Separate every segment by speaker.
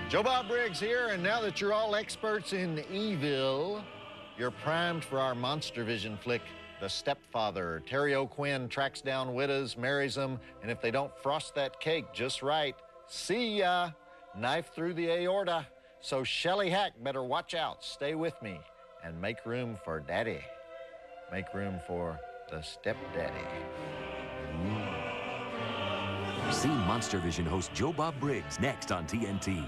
Speaker 1: Joe Bob Briggs here, and now that you're all experts in evil, you're primed for our Monstervision flick, The Stepfather. Terry O'Quinn tracks down widows, marries them, and if they don't frost that cake just right, see ya, knife through the aorta. So Shelley Hack better watch out, stay with me, and make room for Daddy. Make room for the stepdaddy.
Speaker 2: See Monstervision host Joe Bob Briggs next on TNT.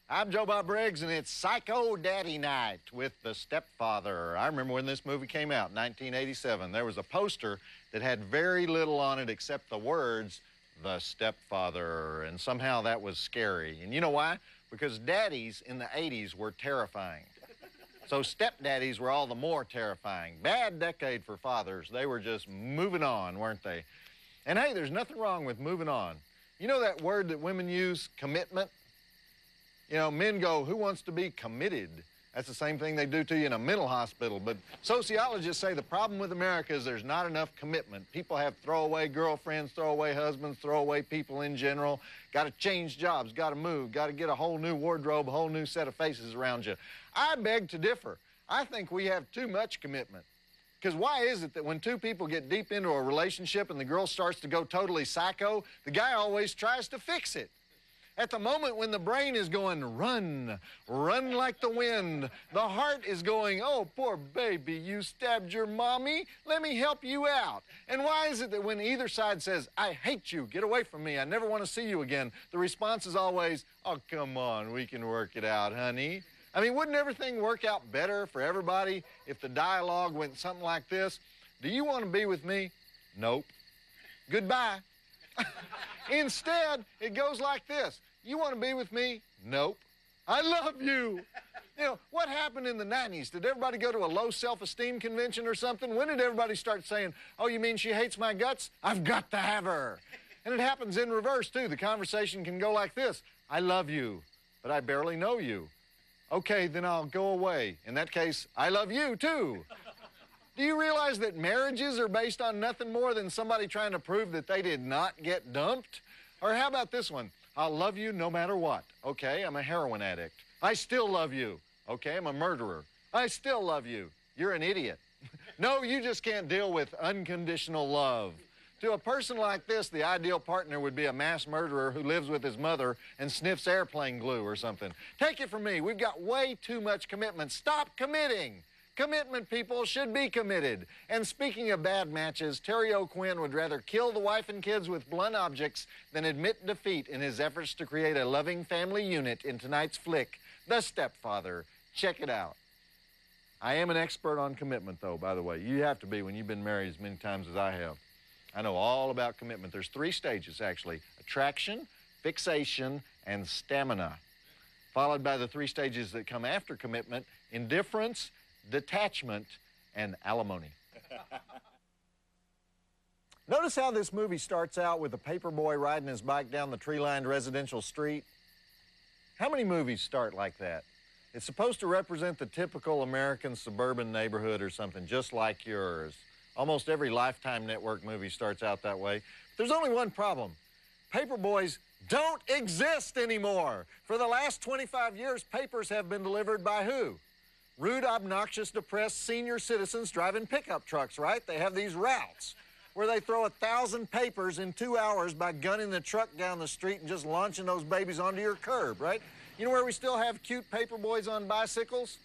Speaker 1: I'm Joe Bob Briggs, and it's Psycho Daddy Night with The Stepfather. I remember when this movie came out in 1987. There was a poster that had very little on it except the words, The Stepfather, and somehow that was scary. And you know why? Because daddies in the 80s were terrifying. So stepdaddies were all the more terrifying. Bad decade for fathers. They were just moving on, weren't they? And hey, there's nothing wrong with moving on. You know that word that women use, commitment? You know, men go, who wants to be committed? That's the same thing they do to you in a mental hospital. But sociologists say the problem with America is there's not enough commitment. People have throwaway girlfriends, throwaway husbands, throwaway people in general. Got to change jobs, got to move, got to get a whole new wardrobe, a whole new set of faces around you. I beg to differ. I think we have too much commitment. Because why is it that when two people get deep into a relationship and the girl starts to go totally psycho, the guy always tries to fix it? At the moment when the brain is going, run, run like the wind, the heart is going, oh, poor baby, you stabbed your mommy, let me help you out. And why is it that when either side says, I hate you, get away from me, I never want to see you again, the response is always, oh, come on, we can work it out, honey. I mean, wouldn't everything work out better for everybody if the dialogue went something like this? Do you want to be with me? Nope. Goodbye. Instead, it goes like this. You want to be with me? Nope. I love you. You know, what happened in the 90s? Did everybody go to a low self-esteem convention or something? When did everybody start saying, oh, you mean she hates my guts? I've got to have her. And it happens in reverse, too. The conversation can go like this. I love you, but I barely know you. Okay, then I'll go away. In that case, I love you, too. Do you realize that marriages are based on nothing more than somebody trying to prove that they did not get dumped? Or how about this one? I'll love you no matter what. Okay, I'm a heroin addict. I still love you. Okay, I'm a murderer. I still love you. You're an idiot. No, you just can't deal with unconditional love. To a person like this, the ideal partner would be a mass murderer who lives with his mother and sniffs airplane glue or something. Take it from me, we've got way too much commitment. Stop committing. Commitment people should be committed. And speaking of bad matches, Terry O'Quinn would rather kill the wife and kids with blunt objects than admit defeat in his efforts to create a loving family unit in tonight's flick, The Stepfather. Check it out. I am an expert on commitment, though, by the way. You have to be when you've been married as many times as I have. I know all about commitment. There's 3 stages, actually. Attraction, fixation, and stamina. Followed by the 3 stages that come after commitment, indifference, detachment, and alimony. Notice how this movie starts out with a paperboy riding his bike down the tree-lined residential street. How many movies start like that? It's supposed to represent the typical American suburban neighborhood or something, just like yours. Almost every Lifetime Network movie starts out that way. There's only one problem. Paperboys don't exist anymore. For the last 25 years, papers have been delivered by who? Rude, obnoxious, depressed senior citizens driving pickup trucks, right? They have these routes where they throw 1,000 papers in 2 hours by gunning the truck down the street and just launching those babies onto your curb, right? You know where we still have cute paper boys on bicycles?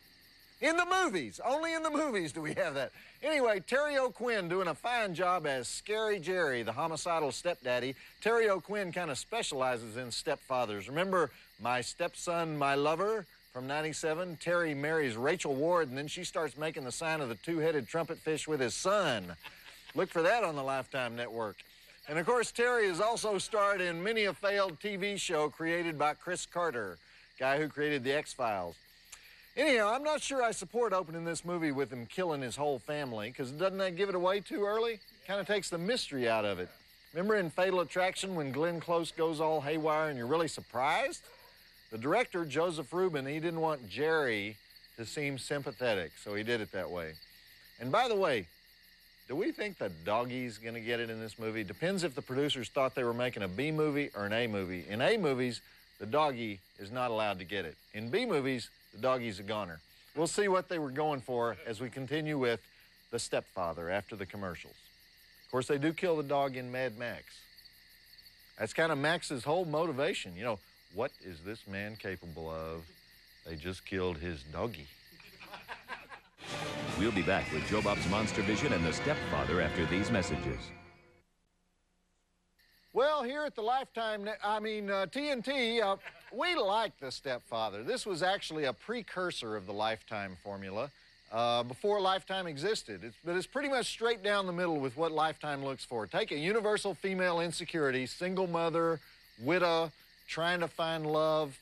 Speaker 1: In the movies. Only in the movies do we have that. Anyway, Terry O'Quinn doing a fine job as Scary Jerry, the homicidal stepdaddy. Terry O'Quinn kind of specializes in stepfathers. Remember My Stepson, My Lover? From 97, Terry marries Rachel Ward, and then she starts making the sign of the 2-headed trumpet fish with his son. Look for that on the Lifetime Network. And, of course, Terry has also starred in many a failed TV show created by Chris Carter, guy who created The X-Files. Anyhow, I'm not sure I support opening this movie with him killing his whole family, because doesn't that give it away too early? Kind of takes the mystery out of it. Remember in Fatal Attraction when Glenn Close goes all haywire and you're really surprised? The director, Joseph Rubin, he didn't want Jerry to seem sympathetic, so he did it that way. And by the way, do we think the doggie's going to get it in this movie? Depends if the producers thought they were making a B movie or an A movie. In A movies, the doggie is not allowed to get it. In B movies, the doggie's a goner. We'll see what they were going for as we continue with The Stepfather after the commercials. Of course, they do kill the dog in Mad Max. That's kind of Max's whole motivation. You know, what is this man capable of? They just killed his doggie.
Speaker 2: We'll be back with Joe Bob's Monstervision and The Stepfather after these messages.
Speaker 1: Well, here at the TNT, we like The Stepfather. This was actually a precursor of the Lifetime formula before Lifetime existed. But it's pretty much straight down the middle with what Lifetime looks for. Take a universal female insecurity, single mother, widow, trying to find love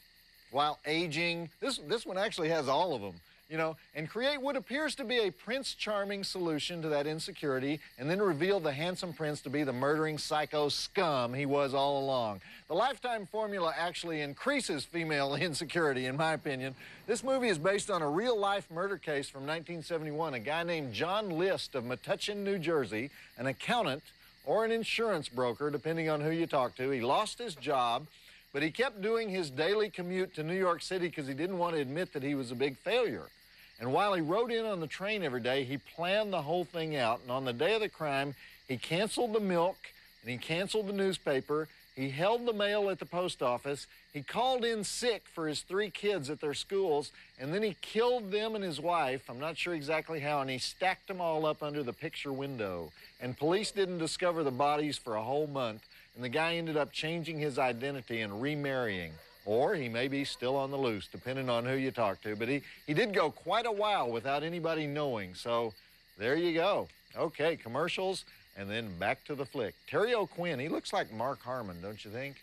Speaker 1: while aging. This one actually has all of them. You know, and create what appears to be a Prince Charming solution to that insecurity, and then reveal the handsome prince to be the murdering psycho scum he was all along. The Lifetime formula actually increases female insecurity, in my opinion. This movie is based on a real-life murder case from 1971. A guy named John List of Metuchen, New Jersey, an accountant or an insurance broker, depending on who you talk to. He lost his job, but he kept doing his daily commute to New York City because he didn't want to admit that he was a big failure. And while he rode in on the train every day, he planned the whole thing out. And on the day of the crime, he canceled the milk and he canceled the newspaper. He held the mail at the post office. He called in sick for his 3 kids at their schools. And then he killed them and his wife. I'm not sure exactly how. And he stacked them all up under the picture window. And police didn't discover the bodies for a whole month. And the guy ended up changing his identity and remarrying. Or he may be still on the loose, depending on who you talk to. But he did go quite a while without anybody knowing. So there you go. Okay, commercials, and then back to the flick. Terry O'Quinn, he looks like Mark Harmon, don't you think?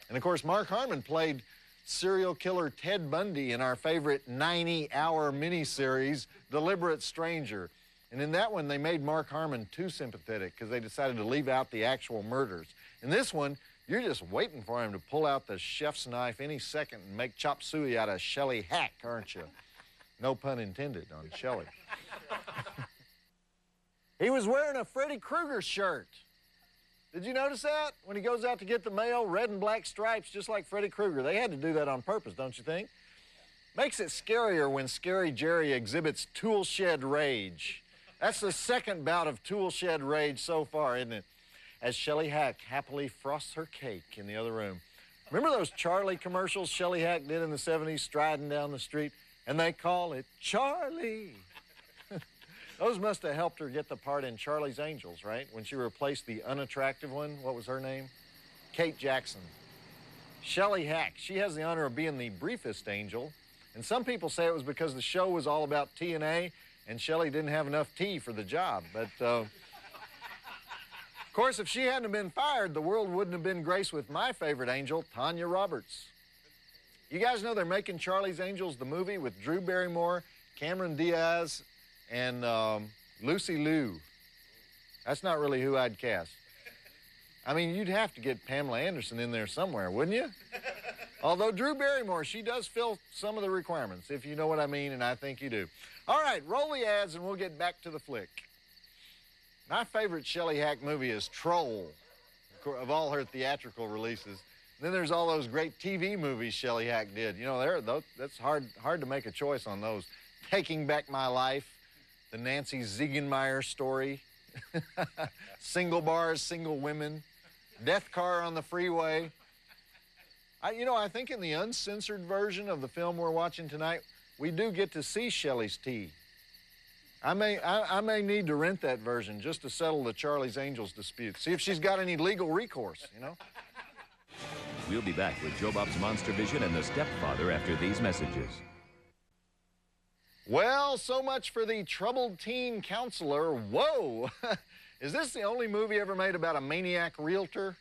Speaker 1: And, of course, Mark Harmon played serial killer Ted Bundy in our favorite 90-hour miniseries, Deliberate Stranger. And in that one, they made Mark Harmon too sympathetic because they decided to leave out the actual murders. In this one, you're just waiting for him to pull out the chef's knife any second and make chop suey out of Shelley Hack, aren't you? No pun intended on Shelley. He was wearing a Freddy Krueger shirt. Did you notice that? When he goes out to get the mail, red and black stripes, just like Freddy Krueger. They had to do that on purpose, don't you think? Makes it scarier when Scary Jerry exhibits tool shed rage. That's the second bout of tool shed rage so far, isn't it? As Shelley Hack happily frosts her cake in the other room. Remember those Charlie commercials Shelley Hack did in the 70s, striding down the street? And they call it Charlie. Those must have helped her get the part in Charlie's Angels, right? When she replaced the unattractive one. What was her name? Kate Jackson. Shelley Hack. She has the honor of being the briefest angel. And some people say it was because the show was all about TNA and Shelley didn't have enough tea for the job. But, of course, if she hadn't been fired, the world wouldn't have been graced with my favorite angel, Tanya Roberts. You guys know they're making Charlie's Angels, the movie, with Drew Barrymore, Cameron Diaz, and Lucy Liu. That's not really who I'd cast. I mean, you'd have to get Pamela Anderson in there somewhere, wouldn't you? Although Drew Barrymore, she does fill some of the requirements, if you know what I mean, and I think you do. All right, roll the ads, and we'll get back to the flick. My favorite Shelley Hack movie is Troll, of all her theatrical releases. Then there's all those great TV movies Shelley Hack did. You know, that's hard to make a choice on those. Taking Back My Life, the Nancy Ziegenmeyer story, Single Bars, Single Women, Death Car on the Freeway. I think in the uncensored version of the film we're watching tonight, we do get to see Shelley's tea. I may need to rent that version just to settle the Charlie's Angels dispute. See if she's got any legal recourse, you know?
Speaker 2: We'll be back with Joe Bob's Monstervision and The Stepfather after these messages.
Speaker 1: Well, so much for the troubled teen counselor. Whoa! Is this the only movie ever made about a maniac realtor?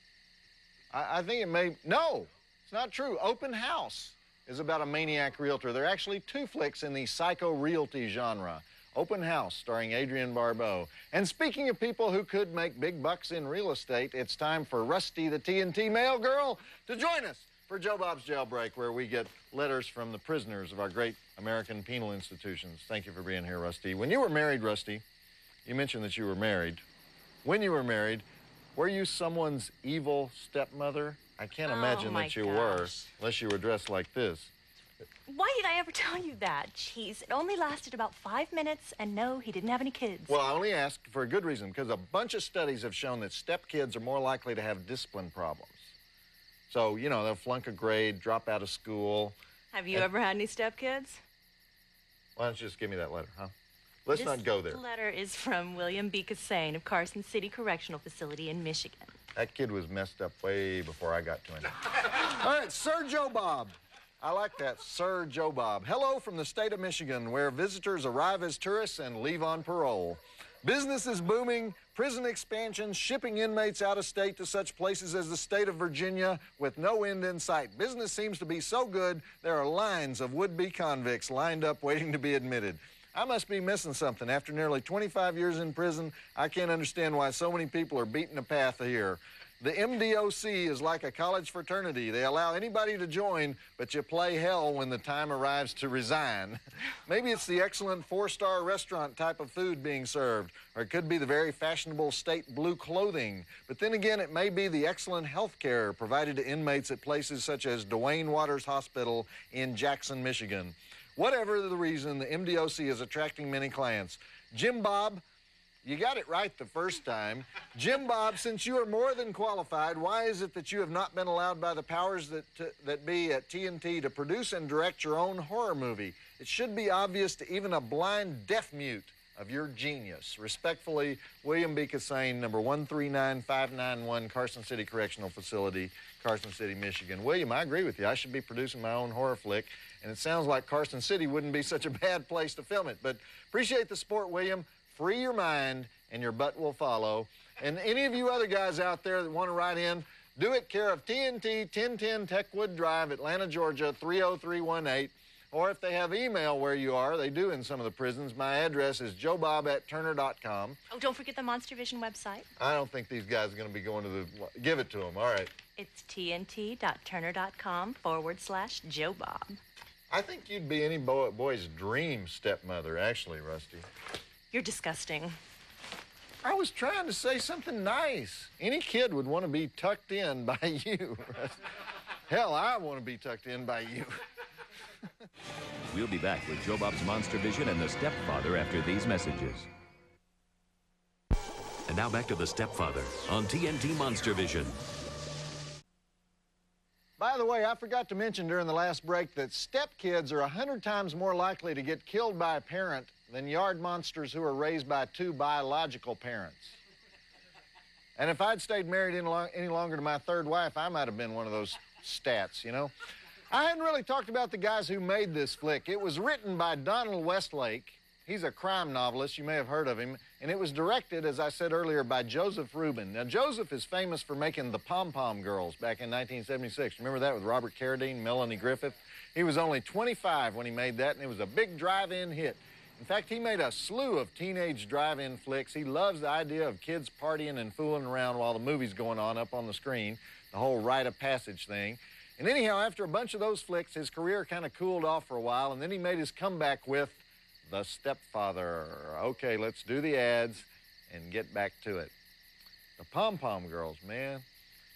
Speaker 1: I think it may... No, it's not true. Open House is about a maniac realtor. There are actually 2 flicks in the psycho realty genre. Open House, starring Adrienne Barbeau. And speaking of people who could make big bucks in real estate, it's time for Rusty the TNT Mail Girl to join us for Joe Bob's Jailbreak, where we get letters from the prisoners of our great American penal institutions. Thank you for being here, Rusty. When you were married, Rusty, you mentioned that you were married. When you were married, were you someone's evil stepmother? I can't imagine that you were, unless you were dressed like this.
Speaker 3: Why did I ever tell you that? Jeez, it only lasted about 5 minutes, and no, he didn't have any kids.
Speaker 1: Well, I only ask for a good reason, because a bunch of studies have shown that stepkids are more likely to have discipline problems. So, you know, they'll flunk a grade, drop out of school.
Speaker 3: Have you ever had any stepkids?
Speaker 1: Why don't you just give me that letter, huh? Let's not go there.
Speaker 3: This letter is from William B. Cassane of Carson City Correctional Facility in Michigan.
Speaker 1: That kid was messed up way before I got to him. All right, Sir Joe Bob. I like that, Sir Joe Bob. Hello from the state of Michigan, where visitors arrive as tourists and leave on parole. Business is booming, prison expansion, shipping inmates out of state to such places as the state of Virginia with no end in sight. Business seems to be so good, there are lines of would-be convicts lined up waiting to be admitted. I must be missing something. After nearly 25 years in prison, I can't understand why so many people are beating a path here. The MDOC is like a college fraternity. They allow anybody to join, but you play hell when the time arrives to resign. Maybe it's the excellent 4-star restaurant type of food being served, or it could be the very fashionable state blue clothing. But then again, it may be the excellent health care provided to inmates at places such as Dwayne Waters Hospital in Jackson, Michigan. Whatever the reason, the MDOC is attracting many clients. Jim Bob, you got it right the first time. Jim Bob, since you are more than qualified, why is it that you have not been allowed by the powers that be at TNT to produce and direct your own horror movie? It should be obvious to even a blind deaf mute of your genius. Respectfully, William B. Cassane, number 139591, Carson City Correctional Facility, Carson City, Michigan. William, I agree with you. I should be producing my own horror flick, and it sounds like Carson City wouldn't be such a bad place to film it. But appreciate the support, William. Free your mind, and your butt will follow. And any of you other guys out there that want to write in, do it care of TNT, 1010 Techwood Drive, Atlanta, Georgia, 30318. Or if they have email where you are, they do in some of the prisons. My address is joebob@turner.com.
Speaker 3: Oh, don't forget the Monstervision website.
Speaker 1: I don't think these guys are going to be going to the... Give it to them. All right.
Speaker 3: It's tnt.turner.com/Joe Bob.
Speaker 1: I think you'd be any boy's dream stepmother, actually, Rusty.
Speaker 3: You're disgusting.
Speaker 1: I was trying to say something nice. Any kid would want to be tucked in by you. Hell, I want to be tucked in by you.
Speaker 2: We'll be back with Joe Bob's Monstervision and the Stepfather after these messages. And now back to the Stepfather on TNT Monstervision.
Speaker 1: By the way, I forgot to mention during the last break that stepkids are 100 times more likely to get killed by a parent than yard monsters who are raised by 2 biological parents. And if I'd stayed married any longer to my 3rd wife, I might have been one of those stats, you know? I hadn't really talked about the guys who made this flick. It was written by Donald Westlake. He's a crime novelist. You may have heard of him. And it was directed, as I said earlier, by Joseph Rubin. Now, Joseph is famous for making the Pom Pom Girls back in 1976. Remember that with Robert Carradine, Melanie Griffith? He was only 25 when he made that, and it was a big drive-in hit. In fact, he made a slew of teenage drive-in flicks. He loves the idea of kids partying and fooling around while the movie's going on up on the screen, the whole rite of passage thing. And anyhow, after a bunch of those flicks, his career kind of cooled off for a while, and then he made his comeback with The Stepfather. Okay, let's do the ads and get back to it. The Pom Pom Girls, man,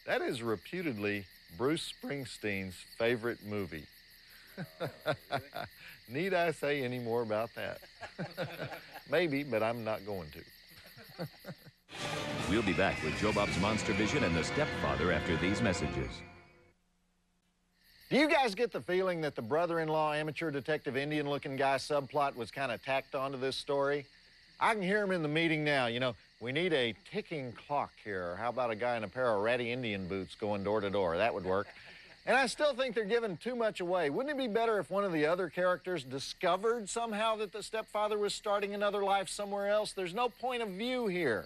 Speaker 1: that is reputedly Bruce Springsteen's favorite movie. Need I say any more about that? Maybe, but I'm not going to.
Speaker 2: We'll be back with Joe Bob's Monstervision and the Stepfather after these messages.
Speaker 1: Do you guys get the feeling that the brother-in-law amateur detective Indian-looking guy subplot was kind of tacked onto this story? I can hear him in the meeting now. You know, we need a ticking clock here. How about a guy in a pair of ratty Indian boots going door to door? That would work. And I still think they're giving too much away. Wouldn't it be better if one of the other characters discovered somehow that the stepfather was starting another life somewhere else? There's no point of view here.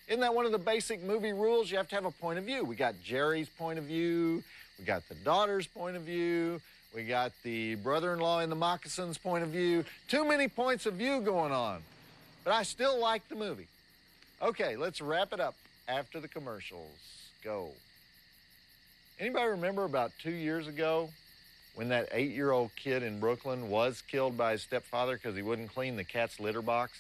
Speaker 1: Isn't that one of the basic movie rules? You have to have a point of view. We got Jerry's point of view. We got the daughter's point of view. We got the brother-in-law in the moccasins point of view. Too many points of view going on. But I still like the movie. Okay, let's wrap it up after the commercials. Go. Anybody remember about 2 years ago when that 8-year-old kid in Brooklyn was killed by his stepfather because he wouldn't clean the cat's litter box?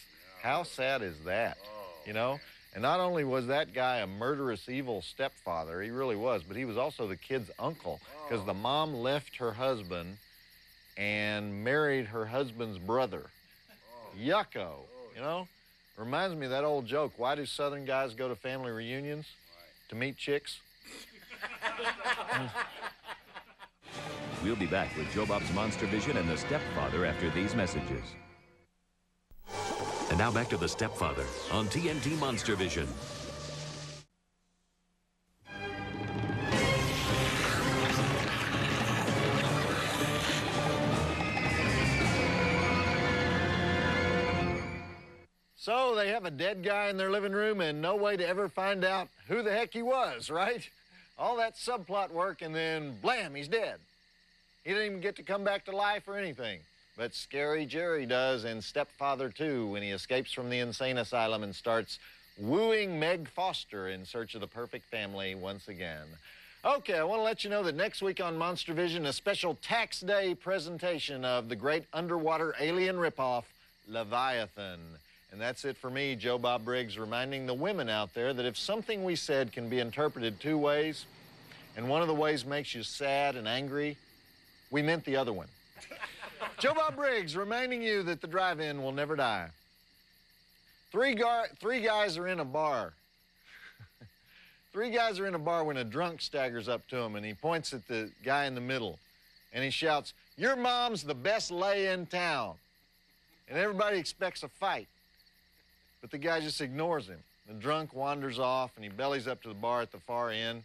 Speaker 1: How sad is that, you know? And not only was that guy a murderous, evil stepfather, he really was, but he was also the kid's uncle because the mom left her husband and married her husband's brother. Yucko, you know? Reminds me of that old joke, why do Southern guys go to family reunions? To meet chicks?
Speaker 2: We'll be back with Joe Bob's Monstervision and the Stepfather after these messages.
Speaker 4: And now back to the Stepfather on TNT Monstervision.
Speaker 1: So they have a dead guy in their living room and no way to ever find out who the heck he was, right? All that subplot work and then blam, he's dead. He didn't even get to come back to life or anything. But Scary Jerry does in Stepfather 2 when he escapes from the insane asylum and starts wooing Meg Foster in search of the perfect family once again. Okay, I want to let you know that next week on Monstervision, a special Tax Day presentation of the great underwater alien ripoff, Leviathan. And that's it for me, Joe Bob Briggs, reminding the women out there that if something we said can be interpreted 2 ways, and one of the ways makes you sad and angry, we meant the other one. Joe Bob Briggs reminding you that the drive-in will never die. Three guys are in a bar. 3 guys are in a bar when a drunk staggers up to him and he points at the guy in the middle and he shouts, "Your mom's the best lay in town." And everybody expects a fight. But the guy just ignores him. The drunk wanders off and he bellies up to the bar at the far end.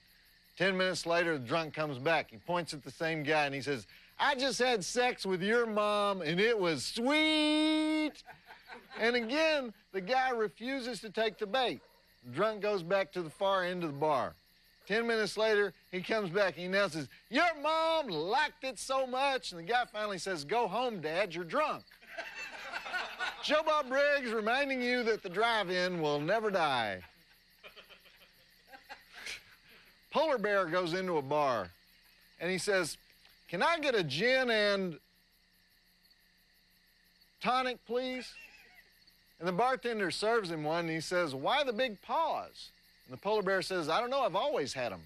Speaker 1: 10 minutes later, the drunk comes back. He points at the same guy and he says, "I just had sex with your mom and it was sweet." And again, the guy refuses to take the bait. The drunk goes back to the far end of the bar. 10 minutes later, he comes back and he announces, "Your mom liked it so much." And the guy finally says, "Go home, Dad, you're drunk." Joe Bob Briggs reminding you that the drive-in will never die. Polar Bear goes into a bar and he says, "Can I get a gin and tonic, please?" And the bartender serves him one and he says, "Why the big pause?" And the Polar Bear says, "I don't know, I've always had them."